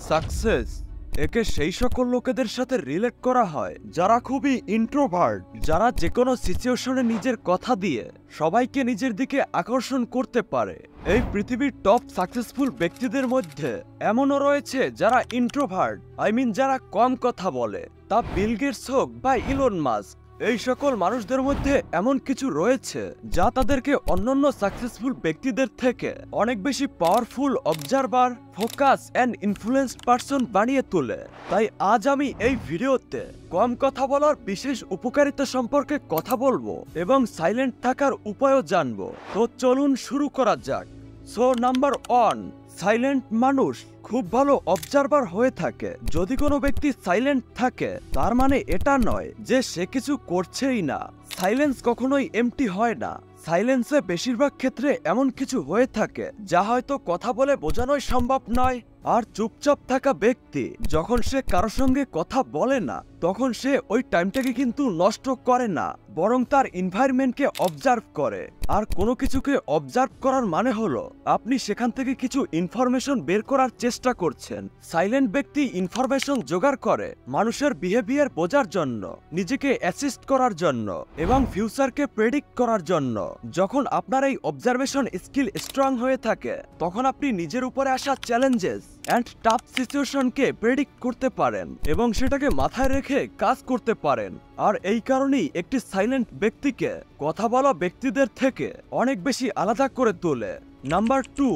Success একে সেই সকল লোকেদের সাথে রিলেট করা হয় যারা খুবই ইন্ট্রোভার্ট, যারা যে কোনো সিচুয়েশনে নিজের কথা দিয়ে সবাইকে নিজের দিকে আকর্ষণ করতে পারে। এই পৃথিবীর টপ সাকসেসফুল ব্যক্তিদের মধ্যে এমনও রয়েছে যারা ইন্ট্রোভার্ট, যারা কম কথা বলে, তা বিল গেটস হোক বা ইলন মাস্ক। এই সকল মানুষদের মধ্যে এমন কিছু রয়েছে যা তাদেরকে অন্যান্য সাকসেসফুল ব্যক্তিদের থেকে অনেক বেশি powerful observer, focus and influenced person বানিয়ে তোলে। তাই আজ আমি এই ভিডিওতে কম কথা বলার বিশেষ উপকারিতা সম্পর্কে কথা বলবো এবং সাইলেন্ট থাকার উপায়ও জানবো। তো চলুন শুরু করা যাক। সো নাম্বার 1, সাইলেন্ট মানুষ খুব ভালো অবজারভার হয়ে থাকে। যদি কোনো ব্যক্তি সাইলেন্ট থাকে তার মানে এটা নয় যে সে কিছু করছেই না। সাইলেন্স কখনোই এমটি হয় না। সাইলেন্সে বেশিরভাগ ক্ষেত্রে এমন কিছু হয়ে থাকে যা হয়তো কথা বলে বোঝানোই সম্ভব নয়। আর চুপচাপ থাকা ব্যক্তি যখন সে কারোর সঙ্গে কথা বলে না তখন সে ওই টাইমটাকে কিন্তু নষ্ট করে না, বরং তার এনভায়রনমেন্টকে অবজার্ভ করে। আর কোনো কিছুকে অবজার্ভ করার মানে হলো আপনি সেখান থেকে কিছু ইনফরমেশন বের করার চেষ্টা করছেন। সাইলেন্ট ব্যক্তি ইনফরমেশন জোগাড় করে মানুষের বিহেভিয়ার বোঝার জন্য, নিজেকে অ্যাসিস্ট করার জন্য এবং ফিউচারকে প্রেডিক্ট করার জন্য। যখন আপনার এই অবজারভেশন স্কিল স্ট্রং হয়ে থাকে তখন আপনি নিজের উপরে আসা চ্যালেঞ্জেস অ্যান্ড টাফ সিচুয়েশনকে প্রেডিক্ট করতে পারেন এবং সেটাকে মাথায় রেখে কাজ করতে পারেন। আর এই কারণেই একটি সাইলেন্ট ব্যক্তিকে কথা বলা ব্যক্তিদের থেকে অনেক বেশি আলাদা করে তোলে। নাম্বার 2,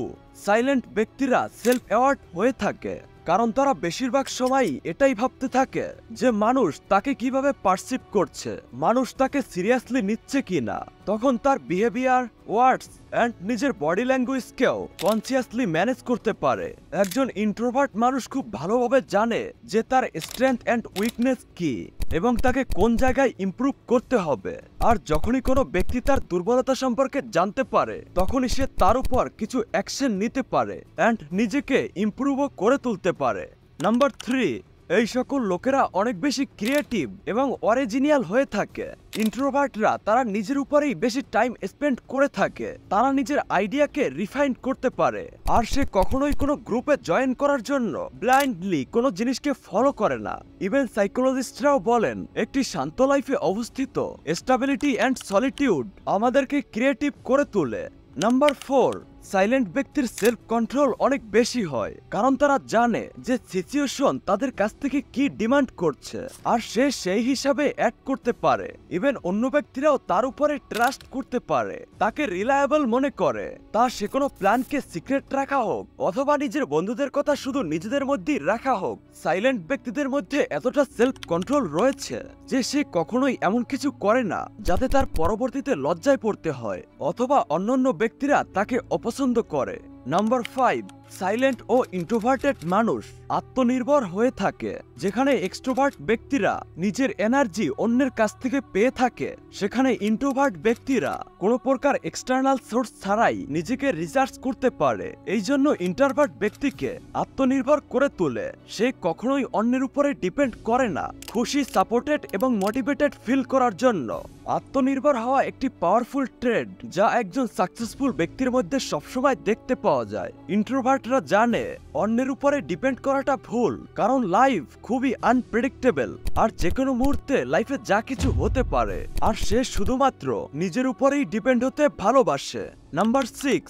সাইলেন্ট ব্যক্তিরা সেলফ অ্যাওয়ার্ড হয়ে থাকে, কারণ তারা বেশিরভাগ সময়ই এটাই ভাবতে থাকে যে মানুষ তাকে কিভাবে পারসিভ করছে, মানুষ তাকে সিরিয়াসলি নিচ্ছে কিনা। তখন তার বিহেভিয়ার, ওয়ার্ডস অ্যান্ড নিজের বডি ল্যাঙ্গুয়েজকেও কনসিয়াসলি ম্যানেজ করতে পারে। একজন ইন্ট্রোভার্ট মানুষ খুব ভালোভাবে জানে যে তার স্ট্রেংথ অ্যান্ড উইকনেস কি এবং তাকে কোন জায়গায় ইমপ্রুভ করতে হবে। আর যখনই কোনো ব্যক্তি তার দুর্বলতা সম্পর্কে জানতে পারে তখনই সে তার উপর কিছু অ্যাকশন নিতে পারে অ্যান্ড নিজেকে ইমপ্রুভও করে তুলতে পারে। নাম্বার 3, এই সকল লোকেরা অনেক বেশি ক্রিয়েটিভ এবং অরিজিনাল হয়ে থাকে। ইন্ট্রোভার্টরা তারা নিজের উপরেই বেশি টাইম স্পেন্ড করে থাকে, তারা নিজের আইডিয়াকে রিফাইন করতে পারে। আর সে কখনোই কোনো গ্রুপে জয়েন করার জন্য ব্লাইন্ডলি কোনো জিনিসকে ফলো করে না। ইভেন সাইকোলজিস্টরাও বলেন একটি শান্ত লাইফে অবস্থিত স্টেবিলিটি অ্যান্ড সলিটিউড আমাদেরকে ক্রিয়েটিভ করে তোলে। নাম্বার 4, সাইলেন্ট ব্যক্তির সেলফ কন্ট্রোল অনেক বেশি হয়, কারণ তারা জানে যে সিচুয়েশন তাদের কাছ থেকে কি ডিমান্ড করছে আর সে সেই হিসাবে অ্যাড করতে পারে। ইভেন অন্য ব্যক্তিরাও তার উপরে ট্রাস্ট করতে পারে, তাকে রিলায়েবল মনে করে। তা সে কোনো প্ল্যানকে সিক্রেট রাখা হোক অথবা নিজের বন্ধুদের কথা শুধু নিজেদের মধ্যেই রাখা হোক, সাইলেন্ট ব্যক্তিদের মধ্যে এতটা সেলফ কন্ট্রোল রয়েছে যে সে কখনোই এমন কিছু করে না যাতে তার পরবর্তীতে লজ্জায় পড়তে হয় অথবা অন্যান্য ব্যক্তিরা তাকে অপছন্দ করে। নাম্বার 5, সাইলেন্ট ও ইন্ট্রোভার্টেড মানুষ আত্মনির্ভর হয়ে থাকে। যেখানে এক্সট্রোভার্ট ব্যক্তিরা নিজের এনার্জি অন্যের কাছ থেকে পেয়ে থাকে, সেখানে ইন্ট্রোভার্ট ব্যক্তিরা কোনো প্রকার এক্সটার্নাল সোর্স ছাড়াই নিজেকে রিসার্চ করতে পারে। এই জন্য ইন্ট্রোভার্ট ব্যক্তিকে আত্মনির্ভর করে তোলে। সে কখনোই অন্যের উপরে ডিপেন্ড করে না। খুশি, সাপোর্টেড এবং মোটিভেটেড ফিল করার জন্য আত্মনির্ভর হওয়া একটি পাওয়ারফুল ট্রেড যা একজন সাকসেসফুল ব্যক্তির মধ্যে সবসময় দেখতে পাওয়া যায়। ইন্ট্রোভার্টরা জানে অন্যের উপরে ডিপেন্ড করাটা ভুল, কারণ লাইফ খুবই আনপ্রেডিক্টেবল আর যে কোনো মুহূর্তে লাইফে যা কিছু হতে পারে। আর সে শুধুমাত্র নিজের উপরেই ডিপেন্ড হতে ভালোবাসে। নাম্বার 6,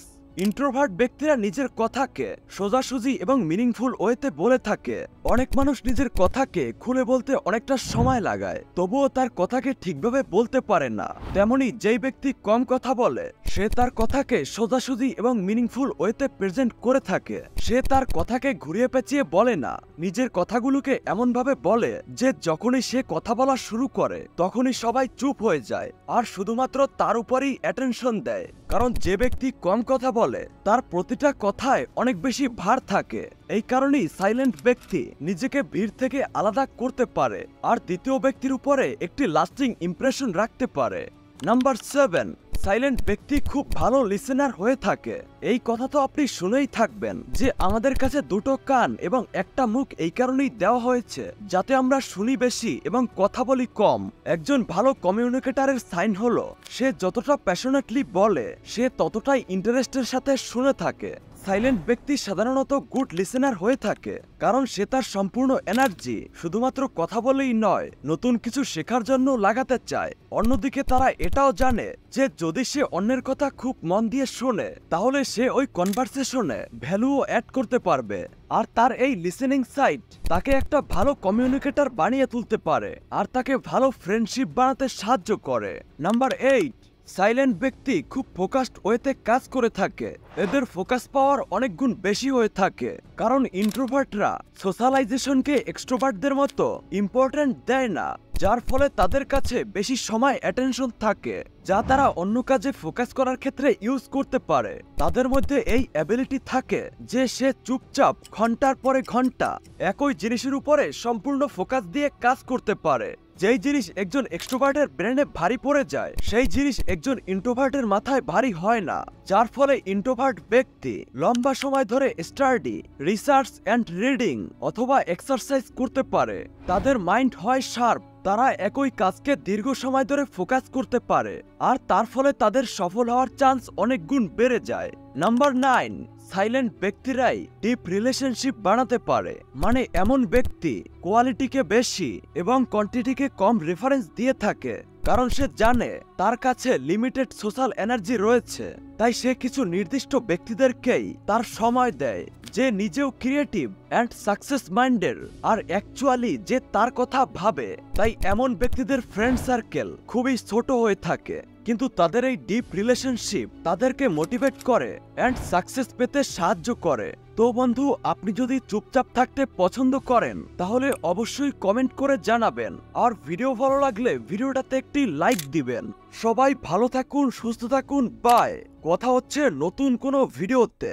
ইন্ট্রোভার্ট ব্যক্তিরা নিজের কথাকে সোজাসুজি এবং মিনিংফুল ওয়েতে বলে থাকে। অনেক মানুষ নিজের কথাকে খুলে বলতে অনেকটা সময় লাগায়, তবুও তার কথাকে ঠিকভাবে বলতে পারে না। তেমনি যেই ব্যক্তি কম কথা বলে সে তার কথাকে সোজাসুজি এবং মিনিংফুল ওয়েতে প্রেজেন্ট করে থাকে। সে তার কথাকে ঘুরিয়ে পেঁচিয়ে বলে না, নিজের কথাগুলোকে এমনভাবে বলে যে যখনই সে কথা বলা শুরু করে তখনই সবাই চুপ হয়ে যায় আর শুধুমাত্র তার উপরেই অ্যাটেনশন দেয়। কারণ যে ব্যক্তি কম কথা বলে তার প্রতিটা কথায় অনেক বেশি ভার থাকে। এই কারণেই সাইলেন্ট ব্যক্তি নিজেকে ভিড় থেকে আলাদা করতে পারে আর দ্বিতীয় ব্যক্তির উপরে একটি লাস্টিং ইমপ্রেশন রাখতে পারে। নাম্বার 7, সাইলেন্ট ব্যক্তি খুব ভালো লিসেনার হয়ে থাকে। এই কথা তো আপনি শুনেই থাকবেন যে আমাদের কাছে দুটো কান এবং একটা মুখ এই কারণেই দেওয়া হয়েছে যাতে আমরা শুনি বেশি এবং কথা বলি কম। একজন ভালো কমিউনিকেটরের সাইন হলো সে যতটা প্যাশনেটলি বলে সে ততটাই ইন্টারেস্টের সাথে শুনে থাকে। সাইলেন্ট ব্যক্তি সাধারণত গুড লিসেনার হয়ে থাকে, কারণ সে তার সম্পূর্ণ এনার্জি শুধুমাত্র কথা বলেই নয়, নতুন কিছু শেখার জন্য লাগাতে চায়। অন্যদিকে তারা এটাও জানে যে যদি সে অন্যের কথা খুব মন দিয়ে শোনে, তাহলে সে ওই কনভারসেশনে ভ্যালুও অ্যাড করতে পারবে। আর তার এই লিসেনিং সাইড তাকে একটা ভালো কমিউনিকেটর বানিয়ে তুলতে পারে, আর তাকে ভালো ফ্রেন্ডশিপ বানাতে সাহায্য করে। নাম্বার 8, সাইলেন্ট ব্যক্তি খুব ফোকাসড ওয়েতে কাজ করে থাকে। এদের ফোকাস পাওয়ার অনেক গুণ বেশি হয়ে থাকে, কারণ ইন্ট্রোভার্টরা সোশ্যালাইজেশনকে এক্সট্রোভার্টদের মতো ইম্পর্টেন্ট দেয় না, যার ফলে তাদের কাছে বেশি সময় অ্যাটেনশন থাকে, যা তারা অন্য কাজে ফোকাস করার ক্ষেত্রে ইউজ করতে পারে। তাদের মধ্যে এই অ্যাবিলিটি থাকে যে সে চুপচাপ ঘন্টার পরে ঘন্টা একই জিনিসের উপরে সম্পূর্ণ ফোকাস দিয়ে কাজ করতে পারে। যেই জিনিস একজন এক্সট্রোভার্টের ব্রেনে ভারী পড়ে যায়, সেই জিনিস একজন ইন্ট্রোভার্টের মাথায় ভারী হয় না, যার ফলে ইন্ট্রোভার্ট ব্যক্তি লম্বা সময় ধরে স্টাডি, রিসার্চ অ্যান্ড রিডিং অথবা এক্সারসাইজ করতে পারে। তাদের মাইন্ড হয় শার্প, তারা একই কাজকে দীর্ঘ সময় ধরে ফোকাস করতে পারে, আর তার ফলে তাদের সফল হওয়ার চান্স অনেক গুণ বেড়ে যায়। নাম্বার 9, সাইলেন্ট ব্যক্তিরাই ডিপ রিলেশনশিপ বানাতে পারে। মানে এমন ব্যক্তি কোয়ালিটিকে বেশি এবং কোয়ান্টিটিকে কম রেফারেন্স দিয়ে থাকে, কারণ সে জানে তার কাছে লিমিটেড সোশ্যাল এনার্জি রয়েছে। তাই সে কিছু নির্দিষ্ট ব্যক্তিদেরকেই তার সময় দেয়, যে নিজেও ক্রিয়েটিভ অ্যান্ড সাকসেস মাইন্ডের, আর অ্যাকচুয়ালি যে তার কথা ভাবে। তাই এমন ব্যক্তিদের ফ্রেন্ড সার্কেল খুবই ছোট হয়ে থাকে, কিন্তু তাদের এই ডিপ রিলেশনশিপ তাদেরকে মোটিভেট করে অ্যান্ড সাকসেস পেতে সাহায্য করে। তো বন্ধু, আপনি যদি চুপচাপ থাকতে পছন্দ করেন, তাহলে অবশ্যই কমেন্ট করে জানাবেন, আর ভিডিও ভালো লাগলে ভিডিওটাতে একটি লাইক দিবেন। সবাই ভালো থাকুন, সুস্থ থাকুন, বাই। কথা হচ্ছে নতুন কোনো ভিডিওতে।